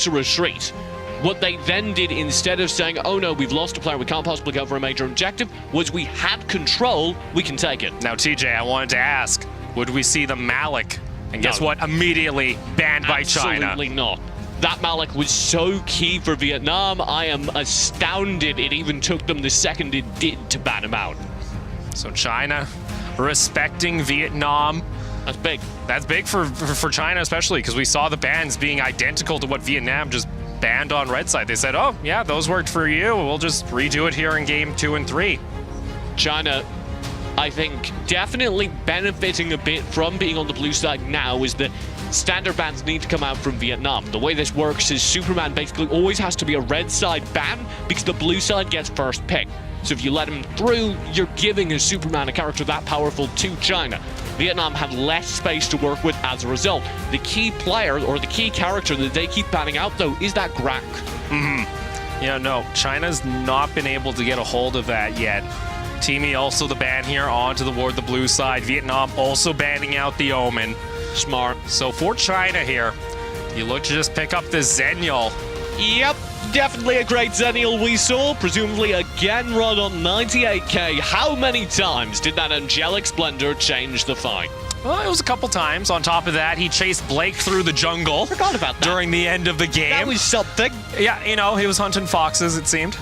to retreat. What they then did, instead of saying, oh no, we've lost a player, we can't possibly go for a major objective, was we had control, we can take it. Now, TJ, I wanted to ask, would we see the Malik? And guess what? Immediately banned by China. Absolutely not. That Malik was so key for Vietnam. I am astounded it even took them the second it did to ban him out. So China respecting Vietnam. That's big. That's big for China, especially because we saw the bans being identical to what Vietnam just banned on red side. They said, oh, yeah, those worked for you. We'll just redo it here in game 2 and 3. China, I think, definitely benefiting a bit from being on the blue side now is that standard bans need to come out from Vietnam. The way this works is Superman basically always has to be a red side ban because the blue side gets first pick. So if you let him through, you're giving a Superman, a character that powerful, to China. Vietnam had less space to work with as a result. The key player, or the key character that they keep banning out, though, is that Grant. Yeah, no, China's not been able to get a hold of that yet. Teamy also the ban here onto the blue side. Vietnam also banning out the Omen. Smart. So for China here, you look to just pick up this Zenial. Yep, definitely a great Zenial we saw, presumably again run on 98k. How many times did that angelic splendor change the fight? Well, it was a couple times. On top of that, he chased Blake through the jungle. Forgot about that. During the end of the game. That was something. Yeah, you know, he was hunting foxes, it seemed,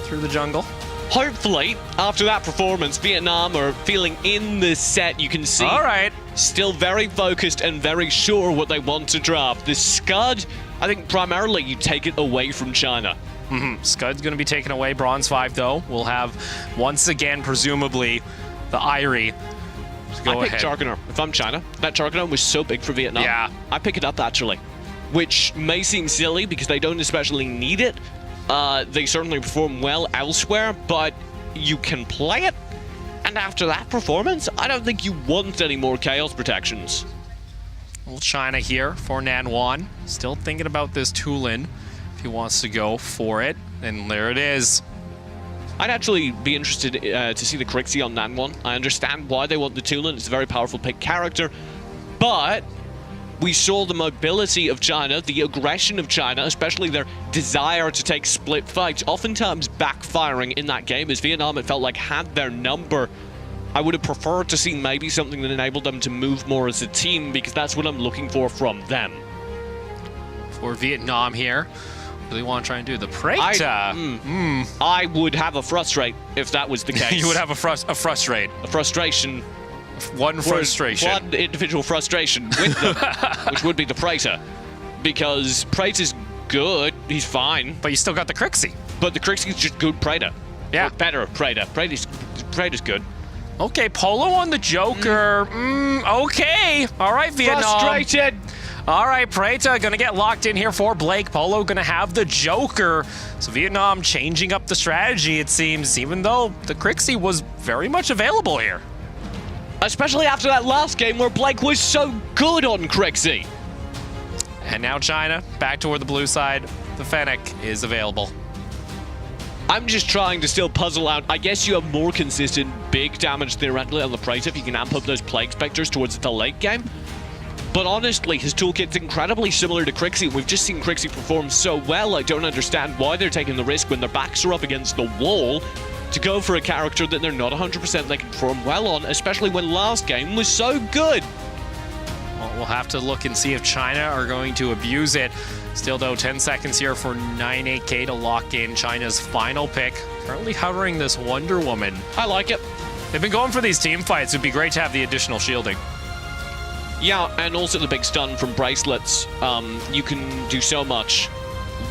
through the jungle. Hopefully, after that performance, Vietnam are feeling in the set. You can see. All right. Still very focused and very sure what they want to drop. The Scud, I think primarily you take it away from China. Scud's going to be taken away. Bronze 5, though. We'll have, once again, presumably, the Irie. I picked Jargoner. If I'm China, that Jargoner was so big for Vietnam. Yeah. I pick it up, actually. Which may seem silly because they don't especially need it. They certainly perform well elsewhere, but you can play it. And after that performance, I don't think you want any more Chaos protections. Little China here for Nanwan. Still thinking about this Tulin if he wants to go for it. And there it is. I'd actually be interested to see the Crixie on Nanwan. I understand why they want the Tulin. It's a very powerful pick character. But we saw the mobility of China, the aggression of China, especially their desire to take split fights, oftentimes backfiring in that game. As Vietnam, it felt like, had their number. I would have preferred to see maybe something that enabled them to move more as a team, because that's what I'm looking for from them. For Vietnam here, what do they want to try and do? The Preta. I would have a frustrate if that was the case. You would have a frustrate. A frustration. One frustration. One individual frustration with them, which would be the Preta. Because Preta's good, he's fine. But you still got the Crixie. But the Crixie's just good Preta. Yeah. Or better Preta. Preta's good. Okay, Polo on the Joker. Okay. All right, Vietnam. Frustrated. All right, Preta gonna get locked in here for Blake. Polo gonna have the Joker. So Vietnam changing up the strategy, it seems, even though the Crixie was very much available here. Especially after that last game where Blake was so good on Crixie. And now China, back toward the blue side. The Fennec is available. I'm just trying to still puzzle out. I guess you have more consistent big damage theoretically on the Preta if you can amp up those Plague Spectres towards the late game. But honestly, his toolkit's incredibly similar to Crixie. We've just seen Crixie perform so well. I don't understand why they're taking the risk when their backs are up against the wall to go for a character that they're not 100% they can perform well on, especially when last game was so good. Well, we'll have to look and see if China are going to abuse it. Still, though, 10 seconds here for 98k to lock in China's final pick. Currently hovering this Wonder Woman. I like it. They've been going for these team fights. It'd be great to have the additional shielding. Yeah, and also the big stun from bracelets. You can do so much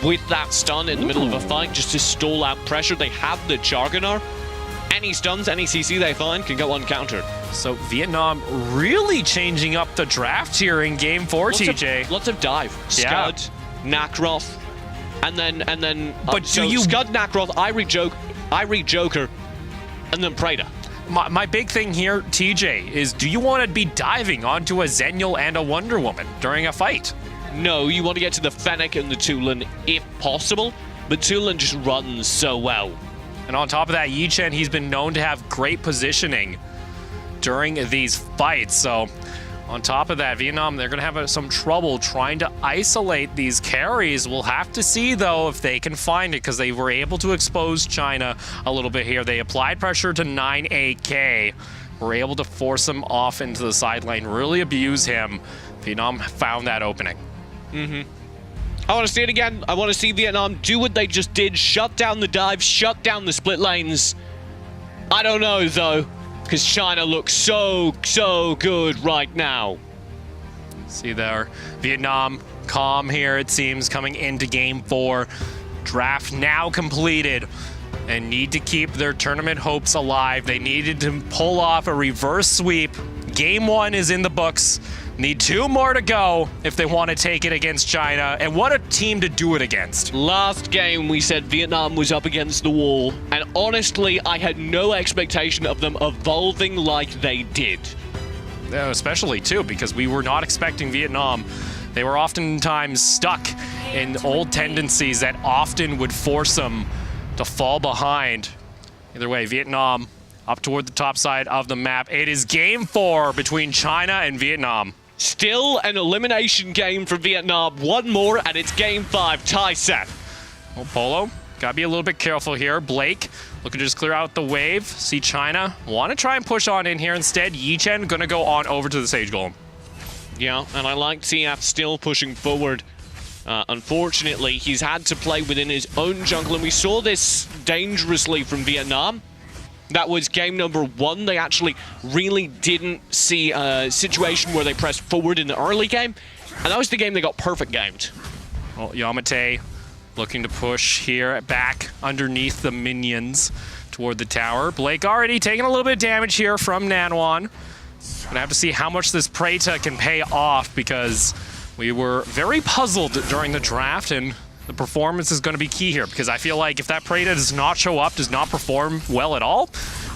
with that stun in the middle of a fight just to stall out pressure. They have the Jargoner. Any stuns, any CC they find can go uncountered. So Vietnam really changing up the draft here in Game 4, TJ. Lots of dive. Scud, Nacroth, and then. But do you Scud, Nacroth, Irie Joker, and then Preta. My big thing here, TJ, is do you want to be diving onto a Zenial and a Wonder Woman during a fight? No, you want to get to the Fennec and the Tulin if possible, but Tulin just runs so well. And on top of that, Yi Chen, he's been known to have great positioning during these fights, so On top of that, Vietnam, they're going to have some trouble trying to isolate these carries. We'll have to see, though, if they can find it, because they were able to expose China a little bit here. They applied pressure to 9AK. Were able to force him off into the sideline, really abuse him. Vietnam found that opening. I want to see it again. I want to see Vietnam do what they just did. Shut down the dive, shut down the split lanes. I don't know, though, because China looks so good right now. See there, Vietnam calm here, it seems, coming into game 4. Draft now completed, and need to keep their tournament hopes alive. They needed to pull off a reverse sweep. Game 1 is in the books. Need 2 more to go if they want to take it against China, and what a team to do it against. Last game, we said Vietnam was up against the wall, and honestly, I had no expectation of them evolving like they did. Especially, too, because we were not expecting Vietnam. They were oftentimes stuck in old tendencies that often would force them to fall behind. Either way, Vietnam up toward the top side of the map. It is game 4 between China and Vietnam. Still an elimination game for Vietnam. One more, and it's game 5, tie set. Well, Polo, gotta be a little bit careful here. Blake looking to just clear out the wave. See China want to try and push on in here instead. Yichen gonna go on over to the Sage Golem. Yeah, and I like TF still pushing forward. Unfortunately, he's had to play within his own jungle, and we saw this dangerously from Vietnam. That was game number 1. They actually really didn't see a situation where they pressed forward in the early game, and that was the game they got perfect gamed. Well, Yamate looking to push here back underneath the minions toward the tower. Blake already taking a little bit of damage here from Nanwan. Gonna have to see how much this Preta can pay off, because we were very puzzled during the draft, and the performance is going to be key here, because I feel like if that Preta does not show up, does not perform well at all,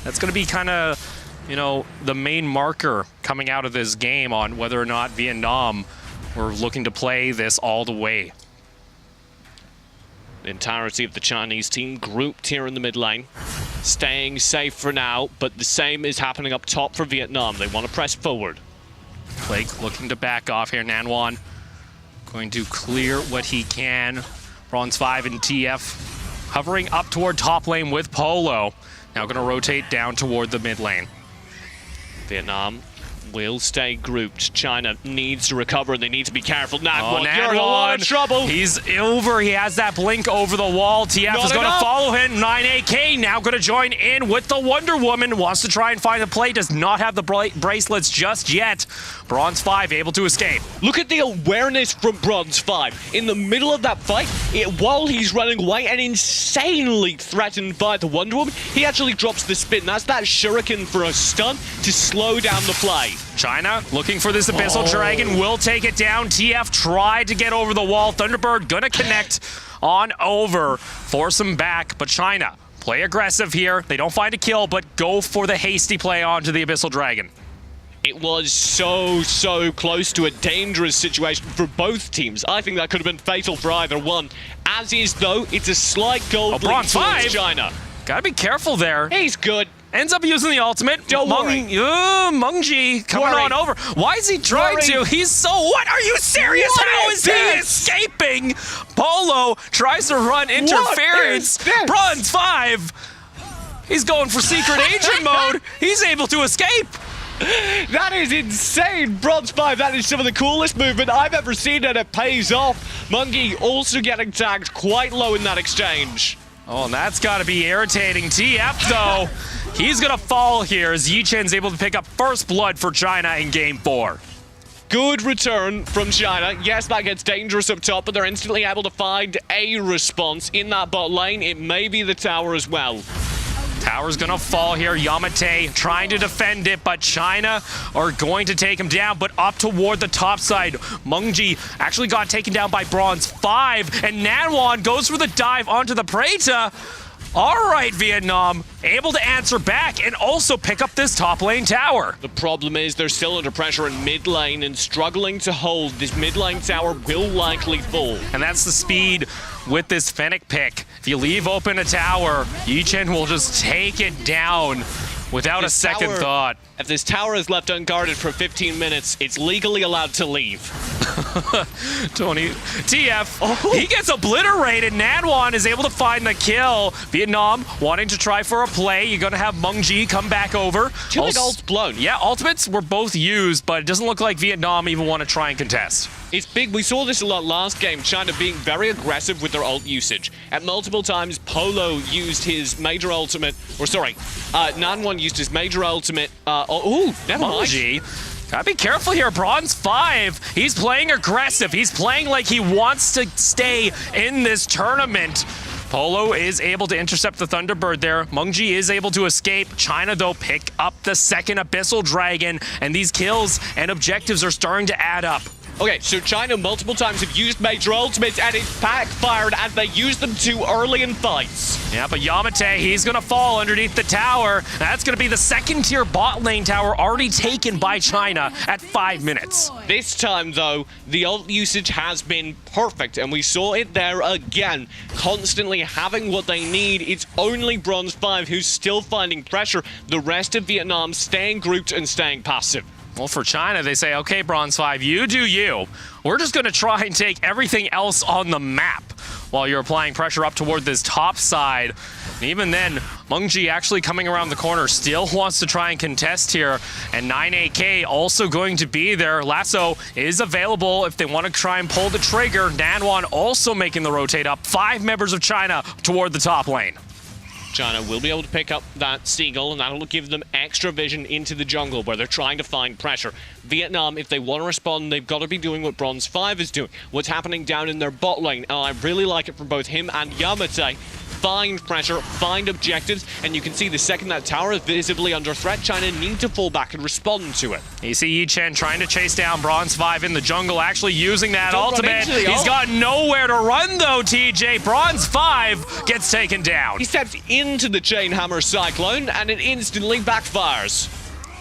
that's going to be kind of, you know, the main marker coming out of this game on whether or not Vietnam were looking to play this all the way. The entirety of the Chinese team grouped here in the mid lane, staying safe for now, but the same is happening up top for Vietnam. They want to press forward. Blake looking to back off here. Nanwan going to clear what he can. Bronze 5 and TF hovering up toward top lane with Polo. Now going to rotate down toward the mid lane. Vietnam will stay grouped. China needs to recover, and they need to be careful. Nanwan, you're in a lot of trouble. He's over. He has that blink over the wall. TF is going to follow him. 9AK now going to join in with the Wonder Woman. Wants to try and find the play. Does not have the bracelets just yet. Bronze 5 able to escape. Look at the awareness from Bronze 5. In the middle of that fight, while he's running away and insanely threatened by the Wonder Woman, he actually drops the spin. That's that shuriken for a stun to slow down the play. China looking for this Abyssal Dragon, will take it down. TF tried to get over the wall. Thunderbird gonna connect on over, force him back, but China play aggressive here. They don't find a kill, but go for the hasty play onto the Abyssal Dragon. It was so close to a dangerous situation for both teams. I think that could have been fatal for either one. As is, though, it's a slight gold lead Bronze 5. China. Gotta be careful there. He's good. Ends up using the ultimate. Don't worry. Mungji coming on over. Why is he trying to? He's so... What? Are you serious? How is he escaping? Polo tries to run interference. Bronze 5. He's going for secret agent mode. He's able to escape. That is insane. Bronze 5, that is some of the coolest movement I've ever seen, and it pays off. Mungi also getting tagged quite low in that exchange. Oh, and that's got to be irritating. TF, though, he's going to fall here as Yichen's able to pick up first blood for China in game 4. Good return from China. Yes, that gets dangerous up top, but they're instantly able to find a response in that bot lane. It may be the tower as well. Tower's gonna fall here. Yamate trying to defend it, but China are going to take him down, but up toward the top side. Mungji actually got taken down by Bronze 5, and Nanwan goes for the dive onto the Preta. All right, Vietnam, able to answer back and also pick up this top lane tower. The problem is they're still under pressure in mid lane and struggling to hold. This mid lane tower will likely fall. And that's the speed with this Fennec pick. If you leave open a tower, Yichen will just take it down. without a second thought. If this tower is left unguarded for 15 minutes, it's legally allowed to leave. Tony, TF, he gets obliterated. Nanwan is able to find the kill. Vietnam wanting to try for a play. You're going to have Mung Ji come back over. Two big ults blown. Yeah, ultimates were both used, but it doesn't look like Vietnam even want to try and contest. It's big. We saw this a lot last game, China being very aggressive with their ult usage. At multiple times, Polo used his major ultimate, or sorry, Nanwan used his major ultimate. Never mind. Gotta be careful here. Bronze 5. He's playing aggressive. He's playing like he wants to stay in this tournament. Polo is able to intercept the Thunderbird there. Mung Ji is able to escape. China, though, pick up the second Abyssal Dragon, and these kills and objectives are starting to add up. Okay, so China multiple times have used major ultimates, and it's backfired as they used them too early in fights. Yeah, but Yamate, he's going to fall underneath the tower. That's going to be the second-tier bot lane tower already taken by China at 5 minutes. This time, though, the ult usage has been perfect, and we saw it there again. Constantly having what they need. It's only Bronze 5 who's still finding pressure. The rest of Vietnam staying grouped and staying passive. Well, for China, they say, okay, Bronze 5, you do you. We're just going to try and take everything else on the map while you're applying pressure up toward this top side. And even then, Mung Ji actually coming around the corner still wants to try and contest here. And 9AK also going to be there. Lasso is available if they want to try and pull the trigger. Nanwan also making the rotate up. 5 members of China toward the top lane. China will be able to pick up that Seagull, and that'll give them extra vision into the jungle where they're trying to find pressure. Vietnam, if they want to respond, they've got to be doing what Bronze 5 is doing. What's happening down in their bot lane. I really like it from both him and Yamate. Find pressure, find objectives, and you can see the second that tower is visibly under threat, China need to fall back and respond to it. You see Yi Chen trying to chase down Bronze 5 in the jungle, actually using that ultimate. He's got nowhere to run, though, TJ. Bronze 5 gets taken down. He steps into the Chain Hammer Cyclone, and it instantly backfires.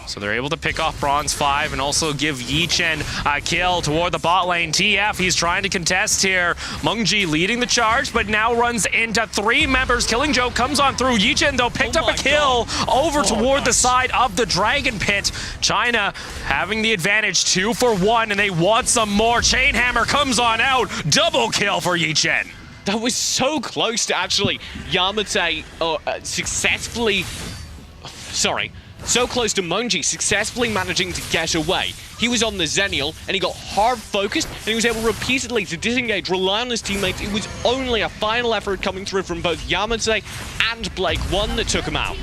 So they're able to pick off Bronze 5 and also give Yi Chen a kill toward the bot lane. TF, he's trying to contest here. Mung Ji leading the charge, but now runs into 3 members. Killing Joke comes on through. Yi Chen, though, picked up a kill over toward the side of the Dragon Pit. China having the advantage, 2 for 1, and they want some more. Chain Hammer comes on out. Double kill for Yi Chen. That was so close to actually Yamate successfully... Sorry. So close to Mung Ji successfully managing to get away. He was on the Zenial, and he got hard focused, and he was able repeatedly to disengage, rely on his teammates. It was only a final effort coming through from both Yamate and Blake, one that took him out.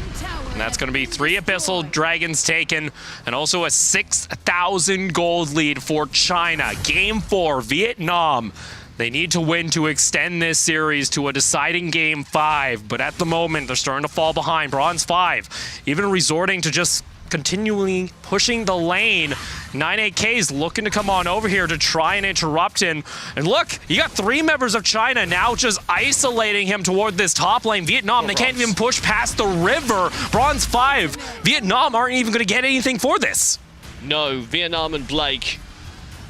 And that's going to be 3 Abyssal Dragons taken, and also a 6,000 gold lead for China. Game 4, Vietnam. They need to win to extend this series to a deciding Game 5, but at the moment, they're starting to fall behind. Bronze 5, even resorting to just continually pushing the lane. 9AK is looking to come on over here to try and interrupt him. And look, you got 3 members of China now just isolating him toward this top lane. Vietnam, they can't even push past the river. Bronze 5, Vietnam aren't even going to get anything for this. No, Vietnam and Blake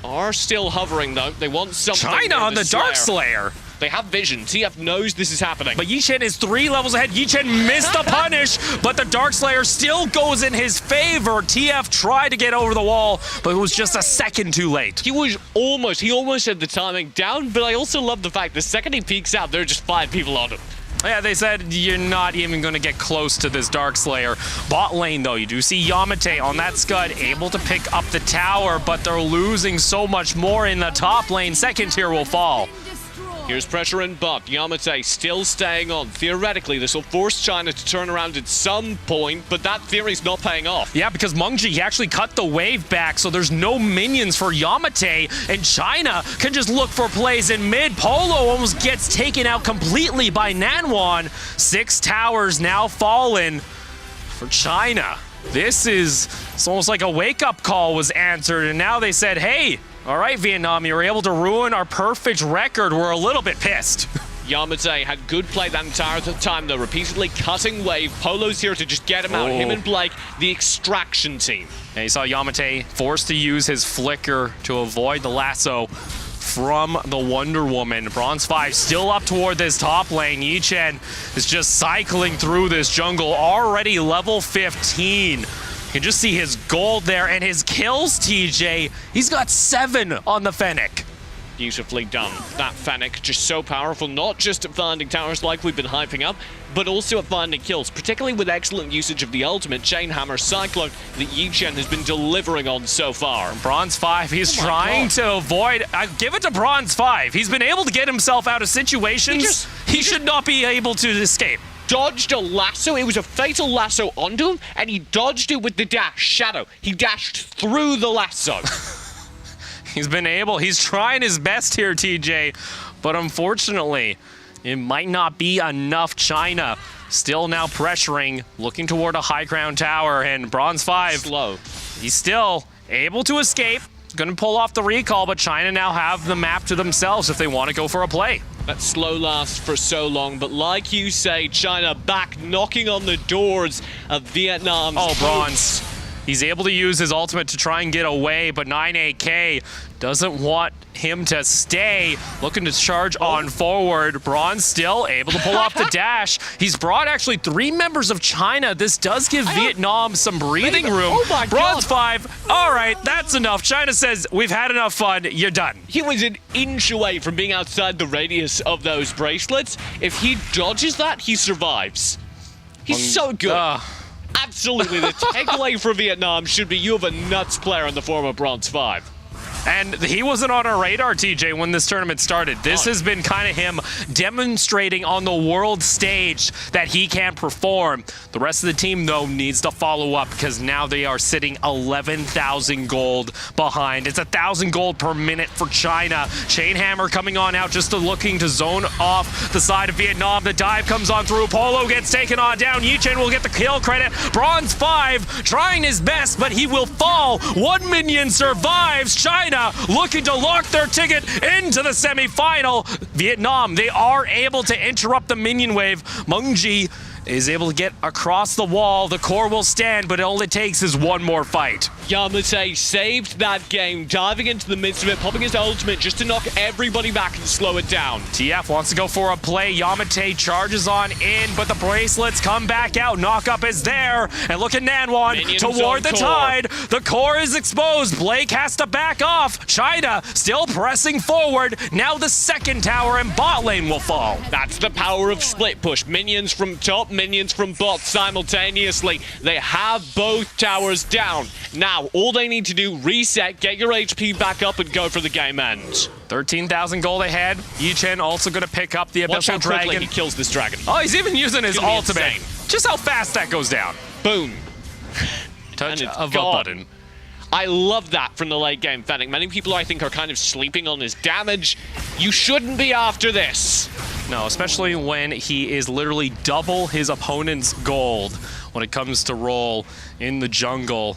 are still hovering, though. They want something. China on the Dark Slayer. They have vision. TF knows this is happening. But Yi Chen is 3 levels ahead. Yi Chen missed the punish, but the Dark Slayer still goes in his favor. TF tried to get over the wall, but it was just a second too late. He almost had the timing down, but I also love the fact the second he peeks out, there are just 5 people on him. Yeah, they said you're not even going to get close to this Dark Slayer. Bot lane, though, you do see Yamate on that Scud able to pick up the tower, but they're losing so much more in the top lane. Second tier will fall. Here's pressure in bot. Yamate still staying on. Theoretically, this will force China to turn around at some point, but that theory's not paying off. Yeah, because Mung Ji actually cut the wave back, so there's no minions for Yamate, and China can just look for plays in mid. Polo almost gets taken out completely by Nanwan. 6 towers now fallen for China. It's almost like a wake-up call was answered, and now they said, hey, all right, Vietnam, you were able to ruin our perfect record. We're a little bit pissed. Yamate had good play that entire time, though, repeatedly cutting wave. Polo's here to just get him out. Him and Blake, the extraction team. And you saw Yamate forced to use his flicker to avoid the lasso. from the Wonder Woman. Bronze 5 still up toward this top lane. Yichen is just cycling through this jungle, already level 15. You can just see his gold there and his kills, TJ. He's got 7 on the Fennec. Beautifully done. That Fennec just so powerful, not just at finding towers like we've been hyping up, but also at finding kills, particularly with excellent usage of the ultimate Chainhammer Cyclone that Yichen has been delivering on so far. Bronze 5, he's trying to avoid... give it to Bronze 5. He's been able to get himself out of situations he should not be able to escape. Dodged a lasso. It was a fatal lasso onto him, and he dodged it with the dash. Shadow. He dashed through the lasso. He's trying his best here, TJ, but unfortunately, it might not be enough. China still now pressuring, looking toward a high ground tower, and Bronze 5, slow. He's still able to escape. Going to pull off the recall, but China now have the map to themselves if they want to go for a play. That slow lasts for so long, but like you say, China back knocking on the doors of Vietnam's Bronze. He's able to use his ultimate to try and get away, but 9AK doesn't want him to stay. Looking to charge on forward. Bronze still able to pull off the dash. He's brought actually 3 members of China. This does give Vietnam some breathing room. Oh my Bronze God. 5, all right, that's enough. China says, we've had enough fun, you're done. He was an inch away from being outside the radius of those bracelets. If he dodges that, he survives. He's so good. Absolutely, the takeaway for Vietnam should be you have a nuts player in the form of Bronze 5. And he wasn't on our radar, TJ, when this tournament started. This has been kind of him demonstrating on the world stage that he can perform. The rest of the team, though, needs to follow up because now they are sitting 11,000 gold behind. It's 1,000 gold per minute for China. Chainhammer coming on out just looking to zone off the side of Vietnam. The dive comes on through. Polo gets taken on down. Yichen will get the kill credit. Bronze 5 trying his best, but he will fall. 1 minion survives. China looking to lock their ticket into the semi-final. Vietnam, they are able to interrupt the minion wave. Mungji is able to get across the wall. The core will stand, but all it takes is one more fight. Yamate saved that game, diving into the midst of it, popping his ultimate just to knock everybody back and slow it down. TF wants to go for a play. Yamate charges on in, but the bracelets come back out. Knockup is there, and look at Nanwan Minions toward the core. tide. The core is exposed. Blake has to back off. China still pressing forward. Now the second tower and bot lane will fall. That's the power of split push. Minions from top, minions from bot simultaneously. They have both towers down. Now, all they need to do, reset, get your HP back up, and go for the game end. 13,000 gold ahead. Yichen also going to pick up the Watch how Abyssal quickly Dragon. he kills this dragon. Oh, he's even using his Gonna be ultimate. insane. Just how fast that goes down. Boom. Touch And it's of gone. a button. I love that from the late game Fennec. Many people, I think, are kind of sleeping on his damage. You shouldn't be after this. No, especially when he is literally double his opponent's gold when it comes to roll in the jungle.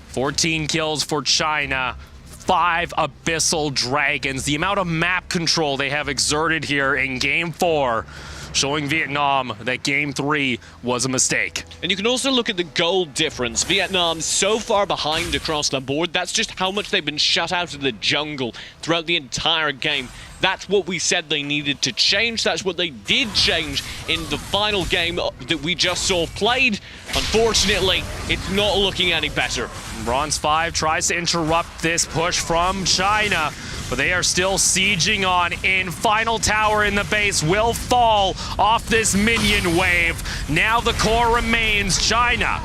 14 kills for China, 5 Abyssal Dragons. The amount of map control they have exerted here in Game 4, showing Vietnam that Game 3 was a mistake. And you can also look at the gold difference. Vietnam's so far behind across the board. That's just how much they've been shut out of the jungle throughout the entire game. That's what we said they needed to change. That's what they did change in the final game that we just saw played. Unfortunately, it's not looking any better. Bronze 5 tries to interrupt this push from China, but they are still sieging on in. Final tower in the base will fall off this minion wave. Now the core remains. China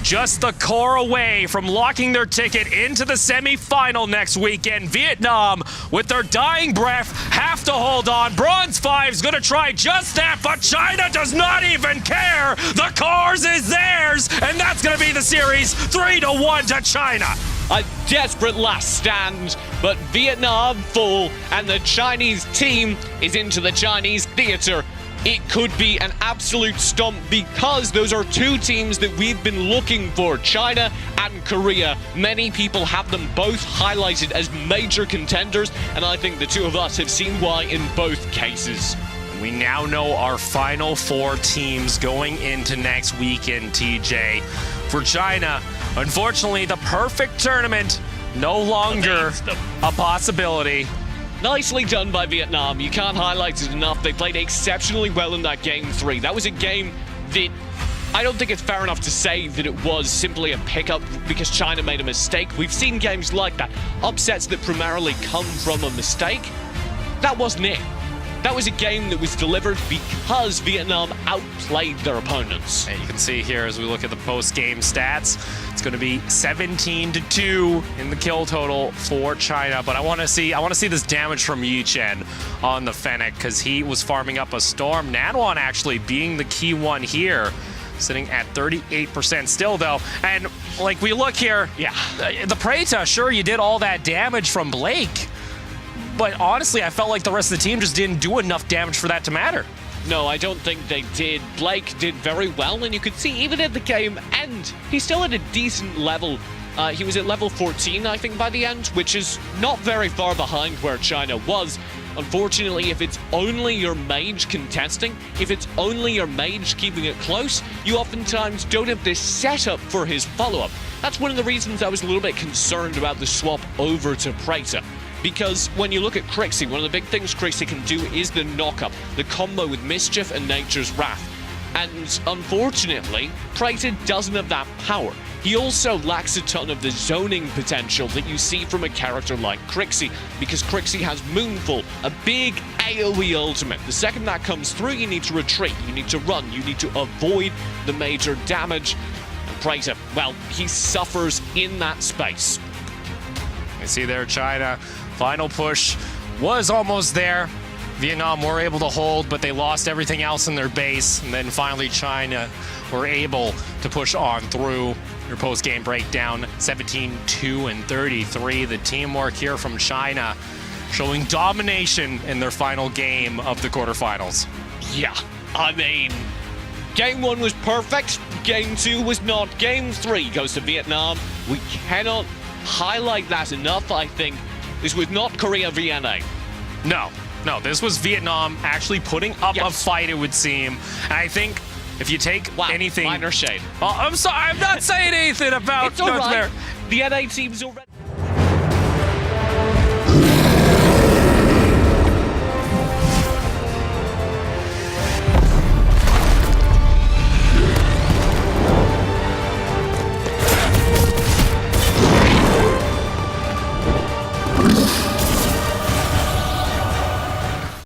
just the core away from locking their ticket into the semi-final next weekend. Vietnam, with their dying breath, have to hold on. Bronze 5's gonna try just that, but China does not even care. The cores is theirs, and that's gonna be the series 3-1 to China. A desperate last stand, but Vietnam full, and the Chinese team is into the Chinese theater. It could be an absolute stomp because those are two teams that we've been looking for, China and Korea. Many people have them both highlighted as major contenders, and I think the two of us have seen why in both cases. We now know our final 4 teams going into next weekend, TJ. For China, unfortunately, the perfect tournament no longer a possibility. Nicely done by Vietnam. You can't highlight it enough. They played exceptionally well in that Game 3. That was a game that I don't think it's fair enough to say that it was simply a pickup because China made a mistake. We've seen games like that. Upsets that primarily come from a mistake. That wasn't it. That was a game that was delivered because Vietnam outplayed their opponents. And you can see here as we look at the post-game stats, it's going to be 17-2 in the kill total for China. But I want to see this damage from Yi Chen on the Fennec because he was farming up a storm. Nanwan actually being the key one here, sitting at 38% still though. And like we look here, yeah, the Preta, sure you did all that damage from Blake. But honestly, I felt like the rest of the team just didn't do enough damage for that to matter. No, I don't think they did. Blake did very well, and you could see even at the game end, he's still at a decent level. He was at level 14, I think, by the end, which is not very far behind where China was. Unfortunately, if it's only your mage contesting, if it's only your mage keeping it close, you oftentimes don't have this setup for his follow-up. That's one of the reasons I was a little bit concerned about the swap over to Preta. Because when you look at Crixie, one of the big things Crixie can do is the knock-up, the combo with Mischief and Nature's Wrath. And unfortunately, Preta doesn't have that power. He also lacks a ton of the zoning potential that you see from a character like Crixie, because Crixie has Moonfall, a big AoE ultimate. The second that comes through, you need to retreat, you need to run, you need to avoid the major damage. And Preta, well, he suffers in that space. You see there, China. Final push was almost there. Vietnam were able to hold, but they lost everything else in their base. And then finally, China were able to push on through. Your post-game breakdown, 17-2-33. The teamwork here from China showing domination in their final game of the quarterfinals. Yeah, I mean, Game 1 was perfect. Game 2 was not. Game 3 goes to Vietnam. We cannot highlight that enough, I think. This was not Korea VNA. No, this was Vietnam actually putting up a fight, it would seem. And I think if you take anything... minor shade. Oh, I'm sorry, I'm not saying anything about... It's all right. The NA team's already...